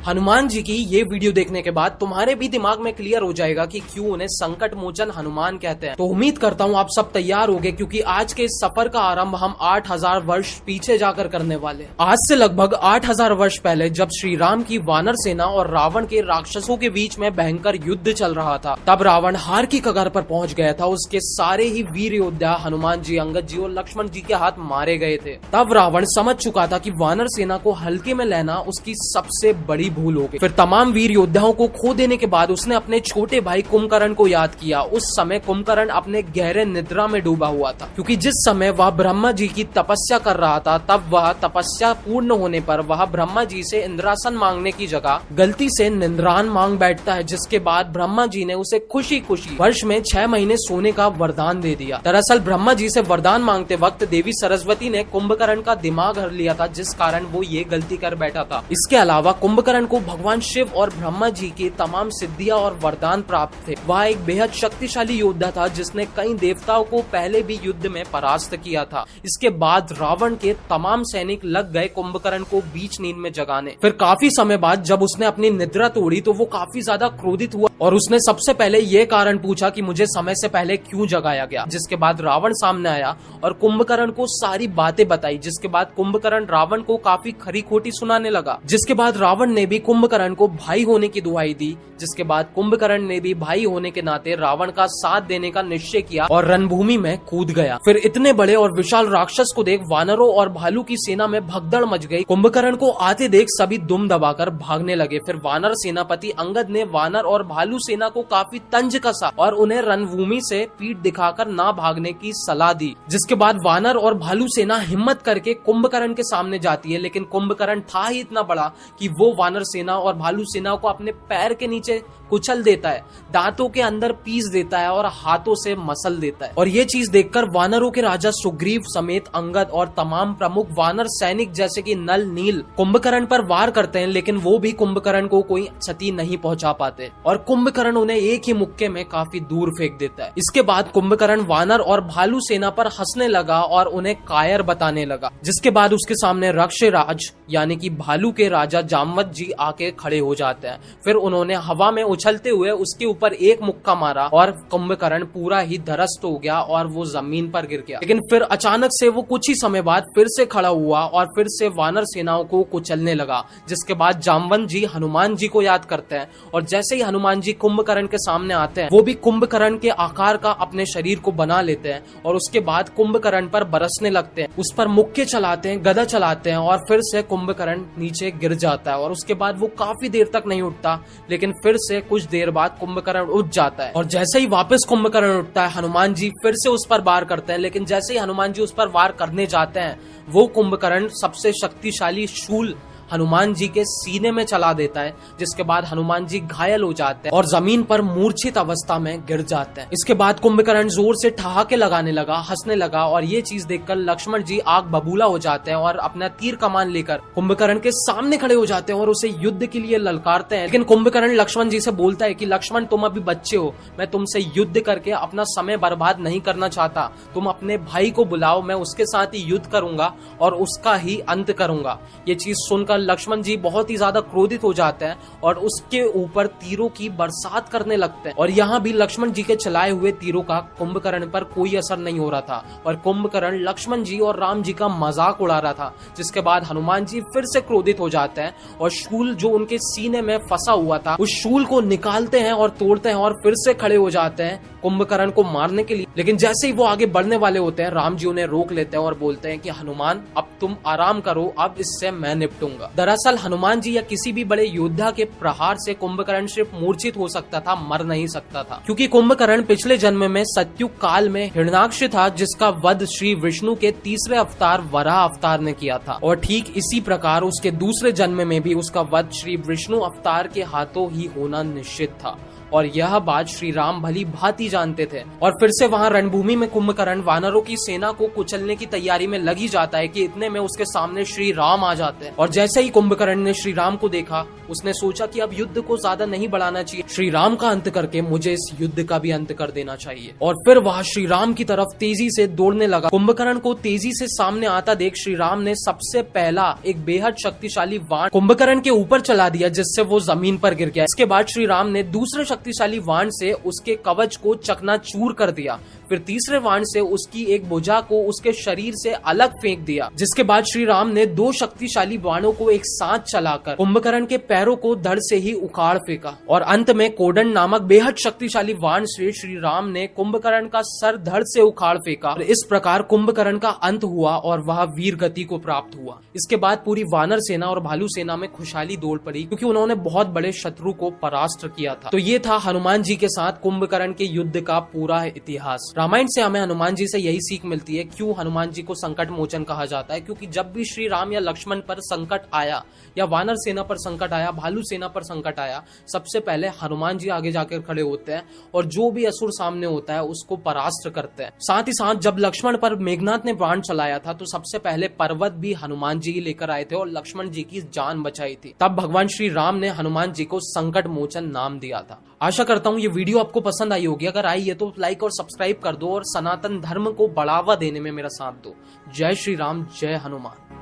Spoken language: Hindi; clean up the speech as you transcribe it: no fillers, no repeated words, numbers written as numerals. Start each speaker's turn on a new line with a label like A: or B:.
A: हनुमान जी की ये वीडियो देखने के बाद तुम्हारे भी दिमाग में क्लियर हो जाएगा कि क्यों उन्हें संकट मोचन हनुमान कहते हैं। तो उम्मीद करता हूँ आप सब तैयार होंगे, क्योंकि आज के इस सफर का आरंभ हम 8000 वर्ष पीछे जाकर करने वाले। आज से लगभग 8000 वर्ष पहले जब श्री राम की वानर सेना और रावण के राक्षसों के बीच में भयंकर युद्ध चल रहा था, तब रावण हार की कगार पर पहुंच गया था। उसके सारे ही वीर योद्धा हनुमान जी, अंगद जी और लक्ष्मण जी के हाथ मारे गए थे। तब रावण समझ चुका था कि वानर सेना को हल्के में लेना उसकी सबसे बड़ी भूल हो गई। फिर तमाम वीर योद्धाओं को खो देने के बाद उसने अपने छोटे भाई कुंभकर्ण को याद किया। उस समय कुंभकर्ण अपने गहरे निद्रा में डूबा हुआ था, क्योंकि जिस समय वह ब्रह्मा जी की तपस्या कर रहा था, तब वह तपस्या पूर्ण होने पर वह ब्रह्मा जी से इंद्रासन मांगने की जगह गलती से निंद्रान मांग बैठता है, जिसके बाद ब्रह्मा जी ने उसे खुशी खुशी वर्ष में 6 महीने सोने का वरदान दे दिया। दरअसल ब्रह्मा जी से वरदान मांगते वक्त देवी सरस्वती ने कुंभकर्ण का दिमाग हर लिया था, जिस कारण वो ये गलती कर बैठा था। इसके अलावा कुंभकर्ण को भगवान शिव और ब्रह्मा जी के तमाम सिद्धियां और वरदान प्राप्त थे। वह एक बेहद शक्तिशाली योद्धा था, जिसने कई देवताओं को पहले भी युद्ध में परास्त किया था। इसके बाद रावण के तमाम सैनिक लग गए कुंभकर्ण को बीच नींद में जगाने। फिर काफी समय बाद जब उसने अपनी निद्रा तोड़ी तो वो काफी ज्यादा क्रोधित हुआ और उसने सबसे पहले ये कारण पूछा कि मुझे समय से पहले क्यों जगाया गया। जिसके बाद रावण सामने आया और कुंभकर्ण को सारी बातें बताई, जिसके बाद कुंभकर्ण रावण को काफी खरी खोटी सुनाने लगा। जिसके बाद रावण ने भी कुंभकर्ण को भाई होने की दुहाई दी। जिसके बाद कुंभकर्ण ने भी भाई होने के नाते रावण का साथ देने का निश्चय किया और रणभूमि में कूद गया। फिर इतने बड़े और विशाल राक्षस को देख वानरों और भालू की सेना में भगदड़ मच गई। कुंभकर्ण को आते देख सभी दुम दबाकर भागने लगे। फिर वानर सेनापति अंगद ने वानर और भालू सेना को काफी तंज कसा और उन्हें रणभूमि से पीठ दिखाकर ना भागने की सलाह दी। जिसके बाद वानर और भालू सेना हिम्मत करके कुंभकर्ण के सामने जाती है, लेकिन कुंभकर्ण था ही इतना बड़ा कि वो वानर सेना और भालू सेना को अपने पैर के नीचे कुचल देता है, दांतों के अंदर पीस देता है और हाथों से मसल देता है। और ये चीज देखकर वानरों के राजा सुग्रीव समेत अंगद और तमाम प्रमुख वानर सैनिक जैसे कि नल, नील कुंभकर्ण पर वार करते हैं, लेकिन वो भी कुंभकर्ण को कोई क्षति नहीं पहुंचा पाते और कुंभकर्ण उन्हें एक ही मुक्के में काफी दूर फेंक देता है। इसके बाद कुंभकर्ण वानर और भालू सेना पर हंसने लगा और उन्हें कायर बताने लगा। जिसके बाद उसके सामने रक्षराज यानी कि भालू के राजा जामवंत जी आके खड़े हो जाते हैं। फिर उन्होंने हवा में उछलते हुए उसके ऊपर एक मुक्का मारा और कुंभकर्ण पूरा ही ध्वस्त हो गया और वो जमीन पर गिर गया। लेकिन फिर अचानक से वो कुछ ही समय बाद फिर से खड़ा हुआ और फिर से वानर सेनाओं को कुचलने लगा। जिसके बाद जामवंत जी हनुमान जी को याद करते हैं और जैसे ही हनुमान जी कुंभकर्ण के सामने आते हैं, वो भी कुंभकर्ण के आकार का अपने शरीर को बना लेते हैं और उसके बाद कुंभकर्ण पर बरसने लगते हैं, उस पर मुक्के चलाते हैं, गदा चलाते हैं और फिर से कुंभकर्ण नीचे गिर जाता है। और उसके बाद वो काफी देर तक नहीं उठता, लेकिन फिर से कुछ देर बाद कुंभकर्ण उठ जाता है और जैसे ही वापस कुंभकर्ण उठता है, हनुमान जी फिर से उस पर वार करते हैं। लेकिन जैसे ही हनुमान जी उस पर वार करने जाते हैं, वो कुंभकर्ण सबसे शक्तिशाली शूल हनुमान जी के सीने में चला देता है। जिसके बाद हनुमान जी घायल हो जाते हैं और जमीन पर मूर्छित अवस्था में गिर जाते हैं। इसके बाद कुंभकर्ण जोर से ठहाके लगाने लगा, हंसने लगा और ये चीज देखकर लक्ष्मण जी आग बबूला हो जाते हैं और अपना तीर कमान लेकर कुंभकर्ण के सामने खड़े हो जाते हैं और उसे युद्ध के लिए ललकारते हैं। लेकिन कुंभकर्ण लक्ष्मण जी से बोलता है कि लक्ष्मण, तुम अभी बच्चे हो, मैं तुमसे युद्ध करके अपना समय बर्बाद नहीं करना चाहता। तुम अपने भाई को बुलाओ, मैं उसके साथ ही युद्ध करूंगा और उसका ही अंत करूंगा। ये चीज सुनकर लक्ष्मण जी बहुत ही ज्यादा क्रोधित हो जाते हैं और उसके ऊपर तीरों की बरसात करने लगते हैं। और यहाँ भी लक्ष्मण जी के चलाए हुए तीरों का कुंभकर्ण पर कोई असर नहीं हो रहा था और कुंभकर्ण लक्ष्मण जी और राम जी का मजाक उड़ा रहा था। जिसके बाद हनुमान जी फिर से क्रोधित हो जाते हैं और शूल जो उनके सीने में फंसा हुआ था, उस शूल को निकालते हैं और तोड़ते हैं और फिर से खड़े हो जाते हैं कुंभकर्ण को मारने के लिए। लेकिन जैसे ही वो आगे बढ़ने वाले होते हैं, राम जी उन्हें रोक लेते हैं और बोलते हैं कि हनुमान, अब तुम आराम करो, अब इससे मैं निपटूंगा। दरअसल हनुमान जी या किसी भी बड़े योद्धा के प्रहार से कुंभकर्ण सिर्फ मूर्छित हो सकता था, मर नहीं सकता था, क्योंकि कुंभकर्ण पिछले जन्म में सत्युग काल में हिरण्याक्ष था, जिसका वध श्री विष्णु के तीसरे अवतार वराह अवतार ने किया था। और ठीक इसी प्रकार उसके दूसरे जन्म में भी उसका वध श्री विष्णु अवतार के हाथों ही होना निश्चित था। और यह बात श्री राम भली भांति जानते थे। और फिर से वहाँ रणभूमि में कुंभकर्ण वानरों की सेना को कुचलने की तैयारी में लगी जाता है कि इतने में उसके सामने श्री राम आ जाते हैं। और जैसे ही कुंभकर्ण ने श्री राम को देखा, उसने सोचा कि अब युद्ध को ज्यादा नहीं बढ़ाना चाहिए, श्री राम का अंत करके मुझे इस युद्ध का भी अंत कर देना चाहिए। और फिर वह श्री राम की तरफ तेजी से दौड़ने लगा। कुंभकर्ण को तेजी से सामने आता देख श्री राम ने सबसे पहला एक बेहद शक्तिशाली बाण कुंभकर्ण के ऊपर चला दिया, जिससे वो जमीन पर गिर गया। इसके बाद श्री राम ने दूसरे शक्तिशाली बाण से उसके कवच को चकनाचूर कर दिया। फिर तीसरे बाण से उसकी एक भुजा को उसके शरीर से अलग फेंक दिया। जिसके बाद श्री राम ने दो शक्तिशाली बाणों को एक साथ चलाकर कुंभकर्ण के पैरों को धड़ से ही उखाड़ फेंका। और अंत में कोदंड नामक बेहद शक्तिशाली बाण से श्री राम ने कुंभकर्ण का सर धड़ से उखाड़ फेंका। और इस प्रकार कुंभकर्ण का अंत हुआ और वह वीर गति को प्राप्त हुआ। इसके बाद पूरी वानर सेना और भालू सेना में खुशहाली दौड़ पड़ी, क्योंकि उन्होंने बहुत बड़े शत्रु को परास्त किया था। तो ये था हनुमान जी के साथ कुंभकर्ण के युद्ध का पूरा इतिहास। रामायण से हमें हनुमान जी से यही सीख मिलती है। क्यों हनुमान जी को संकट मोचन कहा जाता है? क्योंकि जब भी श्री राम या लक्ष्मण पर संकट आया, या वानर सेना पर संकट आया, भालू सेना पर संकट आया, सबसे पहले हनुमान जी आगे जाकर खड़े होते हैं और जो भी असुर सामने होता है उसको परास्त करते हैं। साथ ही साथ जब लक्ष्मण पर मेघनाथ ने बाण चलाया था, तो सबसे पहले पर्वत भी हनुमान जी ही लेकर आए थे और लक्ष्मण जी की जान बचाई थी। तब भगवान श्री राम ने हनुमान जी को संकट मोचन नाम दिया था। आशा करता हूँ ये वीडियो आपको पसंद आई होगी। अगर आई है तो लाइक और सब्सक्राइब कर दो और सनातन धर्म को बढ़ावा देने में मेरा साथ दो। जय श्री राम, जय हनुमान।